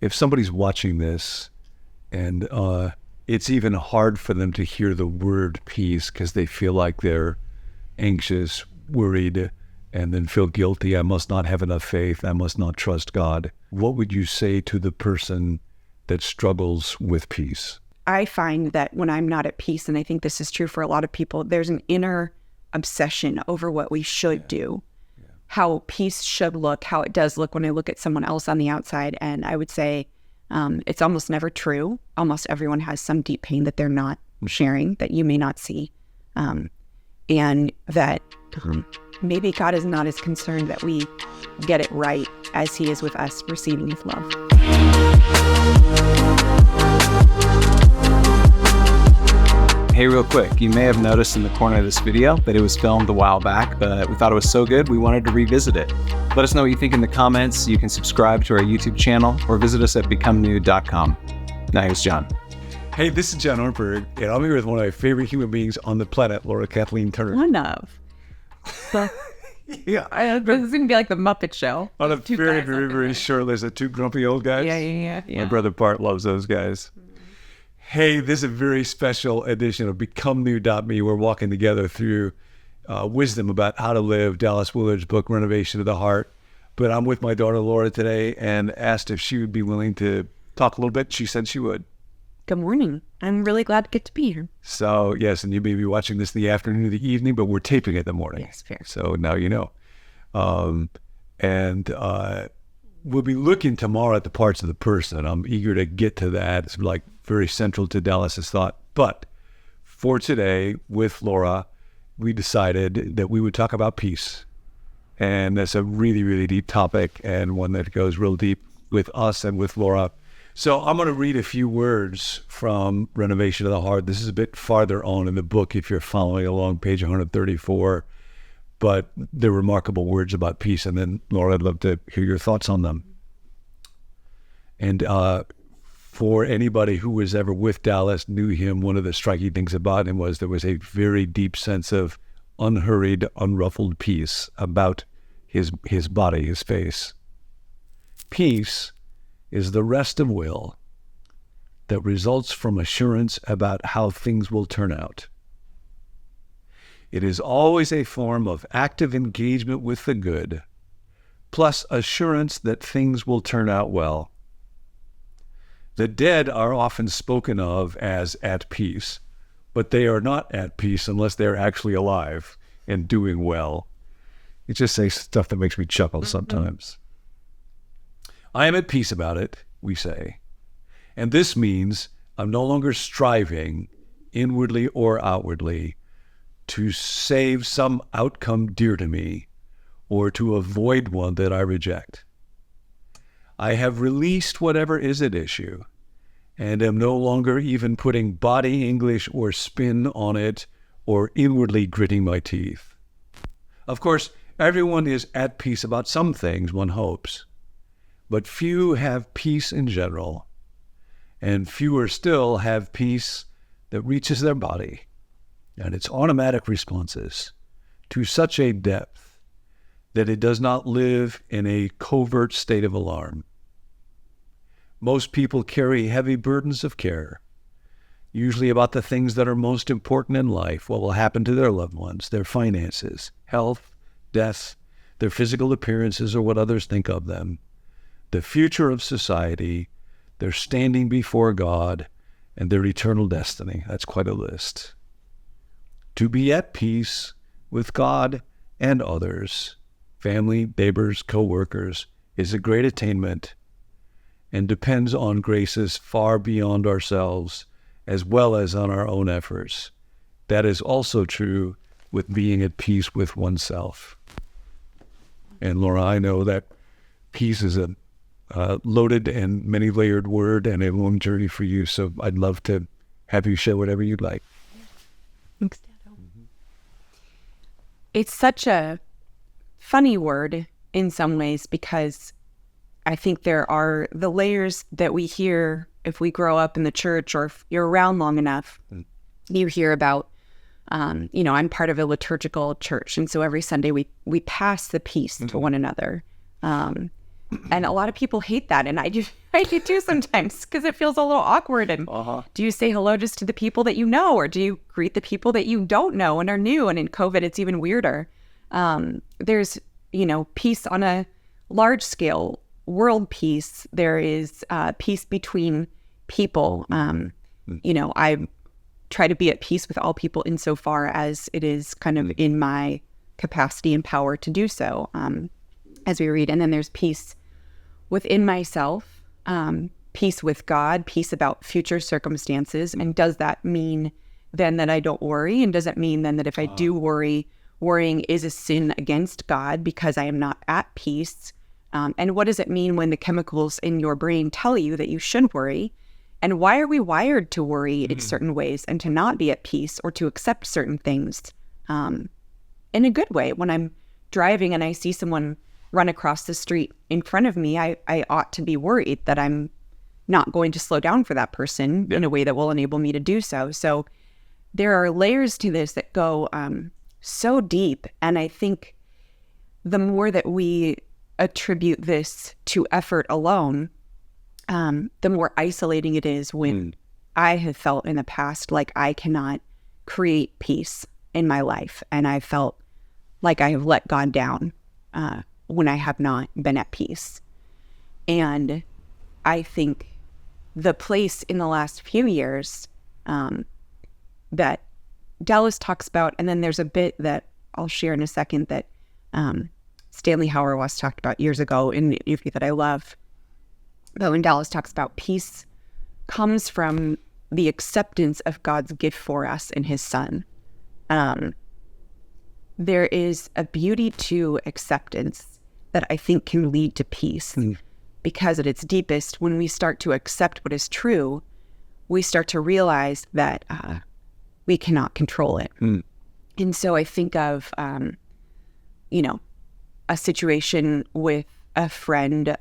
if somebody's watching this and it's even hard for them to hear the word peace because they feel like they're anxious, worried, and then feel guilty. I must not have enough faith. I must not trust God. What would you say to the person that struggles with peace? I find that when I'm not at peace, and I think this is true for a lot of people, there's an inner obsession over what we should do, how peace should look, how it does look when I look at someone else on the outside. And I would say it's almost never true. Almost everyone has some deep pain that they're not sharing, that you may not see. And that maybe God is not as concerned that we get it right as he is with us receiving his love. Hey, real quick, you may have noticed in the corner of this video that it was filmed a while back, but we thought it was so good we wanted to revisit it. Let us know what you think in the comments. You can subscribe to our YouTube channel or visit us at becomenew.com. Now here's John. Hey, this is John Ornberg, and I'm here with one of my favorite human beings on the planet, Laura Kathleen Turner. One of. Yeah. This is going to be like the Muppet Show. On a very short list of two grumpy old guys. Yeah. My brother Bart loves those guys. Hey, this is a very special edition of BecomeNew.me. We're walking together through wisdom about how to live, Dallas Willard's book, Renovation of the Heart. But I'm with my daughter Laura today and asked if she would be willing to talk a little bit. She said she would. Good morning. I'm really glad to get to be here. So, yes, and you may be watching this in the afternoon or the evening, but we're taping it in the morning. Yes, fair. So now you know. We'll be looking tomorrow at the parts of the person. I'm eager to get to that. It's like very central to Dallas's thought. But for today, with Laura, we decided that we would talk about peace. And that's a really, really deep topic and one that goes real deep with us and with Laura. So I'm going to read a few words from Renovation of the Heart. This is a bit farther on in the book if you're following along, page 134. But they're remarkable words about peace. And then, Laura, I'd love to hear your thoughts on them. And for anybody who was ever with Dallas, knew him, one of the striking things about him was there was a very deep sense of unhurried, unruffled peace about his body, his face. Peace is the rest of will that results from assurance about how things will turn out. It is always a form of active engagement with the good, plus assurance that things will turn out well. The dead are often spoken of as at peace, but they are not at peace unless they're actually alive and doing well. It just says stuff that makes me chuckle sometimes. I am at peace about it, we say. And this means I'm no longer striving, inwardly or outwardly, to save some outcome dear to me or to avoid one that I reject. I have released whatever is at issue and am no longer even putting body English or spin on it or inwardly gritting my teeth. Of course, everyone is at peace about some things, one hopes, but few have peace in general, and fewer still have peace that reaches their body and its automatic responses to such a depth that it does not live in a covert state of alarm. Most people carry heavy burdens of care, usually about the things that are most important in life, what will happen to their loved ones, their finances, health, death, their physical appearances or what others think of them, the future of society, their standing before God, and their eternal destiny. That's quite a list. To be at peace with God and others, family, neighbors, co-workers, is a great attainment and depends on graces far beyond ourselves as well as on our own efforts. That is also true with being at peace with oneself. And Laura, I know that peace is a loaded and many-layered word and a long journey for you, so I'd love to have you share whatever you'd like. Thanks, Dad. It's such a funny word in some ways because I think there are the layers that we hear if we grow up in the church or if you're around long enough. You hear about, I'm part of a liturgical church, and so every Sunday we pass the peace to one another. And a lot of people hate that. And I do too sometimes, because it feels a little awkward. And do you say hello just to the people that you know, or do you greet the people that you don't know and are new? And in COVID, it's even weirder. There's, peace on a large scale, world peace. There is peace between people. I try to be at peace with all people insofar as it is kind of in my capacity and power to do so, as we read. And then there's peace within myself, peace with God, peace about future circumstances. And does that mean then that I don't worry? And does it mean then that if I do worry, worrying is a sin against God because I am not at peace? And what does it mean when the chemicals in your brain tell you that you should worry? And why are we wired to worry in certain ways and to not be at peace or to accept certain things in a good way? When I'm driving and I see someone run across the street in front of me, I ought to be worried that I'm not going to slow down for that person in a way that will enable me to do so. So there are layers to this that go so deep. And I think the more that we attribute this to effort alone, the more isolating it is when I have felt in the past like I cannot create peace in my life. And I felt like I have let God down when I have not been at peace. And I think the place in the last few years that Dallas talks about, and then there's a bit that I'll share in a second that Stanley Hauerwas talked about years ago in the interview that I love. But when Dallas talks about peace comes from the acceptance of God's gift for us in his son. There is a beauty to acceptance that I think can lead to peace, because at its deepest, when we start to accept what is true, we start to realize that we cannot control it. And so I think of, a situation with a friend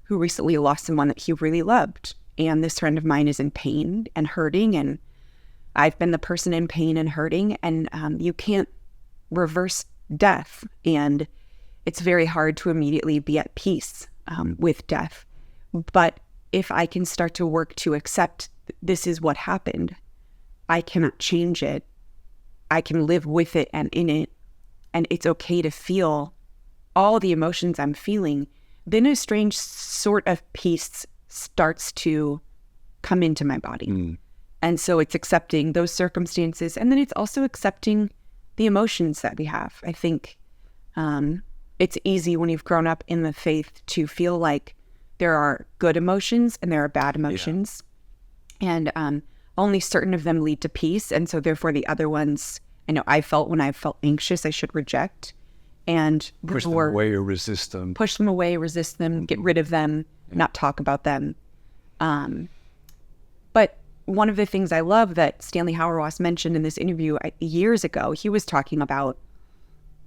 who recently lost someone that he really loved. And this friend of mine is in pain and hurting, and I've been the person in pain and hurting, and you can't reverse death. And it's very hard to immediately be at peace with death. But if I can start to work to accept this is what happened, I cannot change it. I can live with it and in it, and it's okay to feel all the emotions I'm feeling, then a strange sort of peace starts to come into my body. And so it's accepting those circumstances, and then it's also accepting the emotions that we have. I think it's easy when you've grown up in the faith to feel like there are good emotions and there are bad emotions. And only certain of them lead to peace. And so therefore the other ones, I felt when I felt anxious, I should reject. And push them away or resist them. Push them away, resist them, get rid of them, not talk about them. But one of the things I love that Stanley Hauerwas mentioned in this interview years ago, he was talking about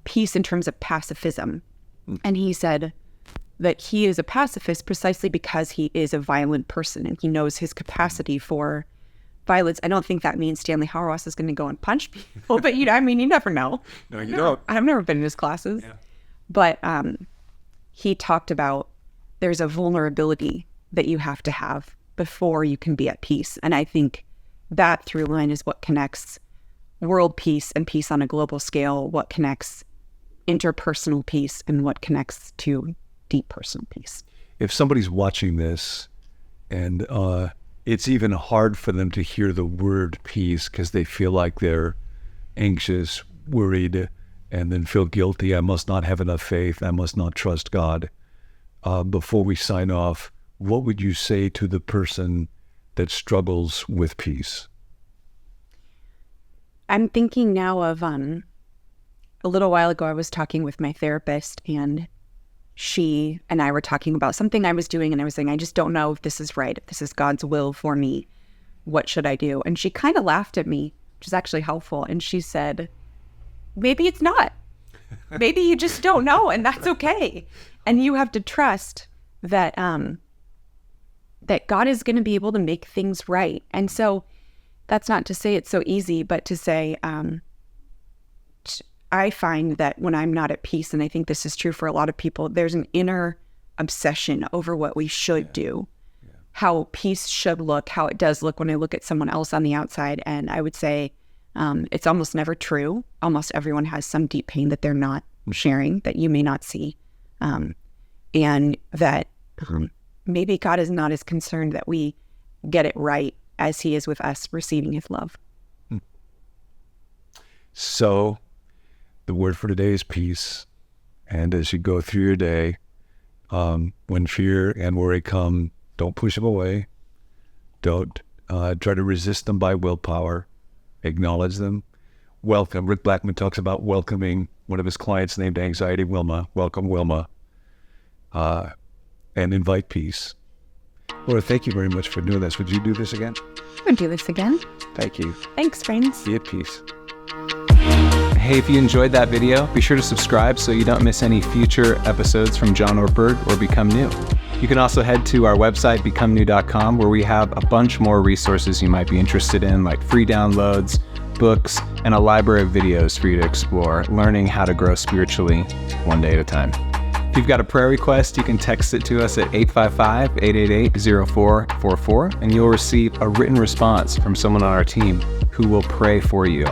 peace in terms of pacifism. And he said that he is a pacifist precisely because he is a violent person and he knows his capacity for violence. I don't think that means Stanley Hauerwas is going to go and punch people, but you never know. No, you don't. I've never been in his classes. But he talked about there's a vulnerability that you have to have before you can be at peace. And I think that through line is what connects world peace and peace on a global scale, what connects interpersonal peace and what connects to deep personal peace. If somebody's watching this and it's even hard for them to hear the word peace because they feel like they're anxious, worried, and then feel guilty. I must not have enough faith. I must not trust God. Before we sign off, what would you say to the person that struggles with peace? I'm thinking now of a little while ago, I was talking with my therapist, and she and I were talking about something I was doing, and I was saying, I just don't know if this is right, if this is God's will for me. What should I do? And she kind of laughed at me, which is actually helpful. And she said, maybe it's not. Maybe you just don't know, and that's okay. And you have to trust that that God is going to be able to make things right. And so that's not to say it's so easy, but to say, I find that when I'm not at peace, and I think this is true for a lot of people, there's an inner obsession over what we should do, how peace should look, how it does look when I look at someone else on the outside. And I would say it's almost never true. Almost everyone has some deep pain that they're not sharing, that you may not see. And that maybe God is not as concerned that we get it right as he is with us receiving his love. So the word for today is peace. And as you go through your day, when fear and worry come, don't push them away. Don't try to resist them by willpower. Acknowledge them. Welcome. Rick Blackman talks about welcoming one of his clients named Anxiety Wilma. Welcome, Wilma. And invite peace. Laura, thank you very much for doing this. Would you do this again? I'm going to do this again. Thank you. Thanks, friends. Be at peace. Hey, if you enjoyed that video, be sure to subscribe so you don't miss any future episodes from John Ortberg or Become New. You can also head to our website, becomenew.com, where we have a bunch more resources you might be interested in, like free downloads, books, and a library of videos for you to explore, learning how to grow spiritually one day at a time. If you've got a prayer request, you can text it to us at 855-888-0444, and you'll receive a written response from someone on our team who will pray for you.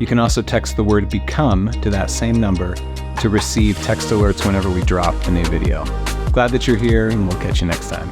You can also text the word BECOME to that same number to receive text alerts whenever we drop a new video. Glad that you're here, and we'll catch you next time.